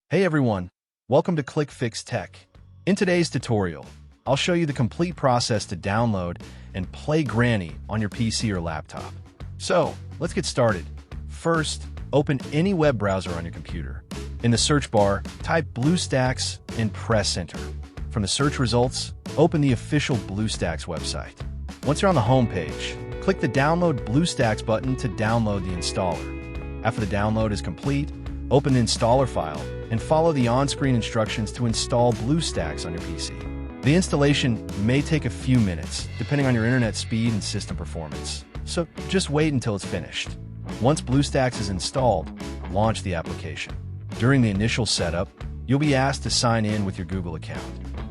Hey everyone, welcome to ClickFix Tech. In today's tutorial, I'll show you the complete process to download and play Granny on your PC or laptop. So, let's get started. First, open any web browser on your computer. In the search bar, type BlueStacks and press enter. From the search results, open the official BlueStacks website. Once you're on the home page, click the Download BlueStacks button to download the installer. After the download is complete, open the installer file and follow the on-screen instructions to install BlueStacks on your PC. The installation may take a few minutes, depending on your internet speed and system performance, so just wait until it's finished. Once BlueStacks is installed, launch the application. During the initial setup, you'll be asked to sign in with your Google account.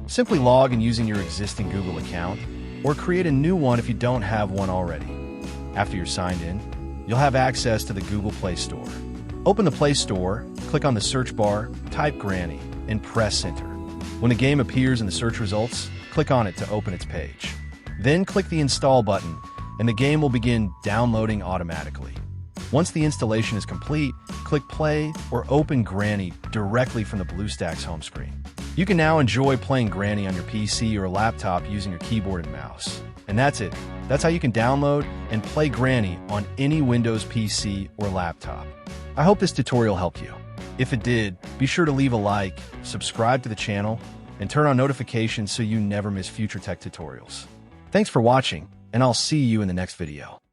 Simply log in using your existing Google account, or create a new one if you don't have one already. After you're signed in, you'll have access to the Google Play Store. Open the Play Store, click on the search bar, type Granny, and press enter. When the game appears in the search results, click on it to open its page. Then click the Install button, and the game will begin downloading automatically. Once the installation is complete, click Play or open Granny directly from the BlueStacks home screen. You can now enjoy playing Granny on your PC or laptop using your keyboard and mouse. And that's it. That's how you can download and play Granny on any Windows PC or laptop. I hope this tutorial helped you. If it did, be sure to leave a like, subscribe to the channel, and turn on notifications so you never miss future tech tutorials. Thanks for watching, and I'll see you in the next video.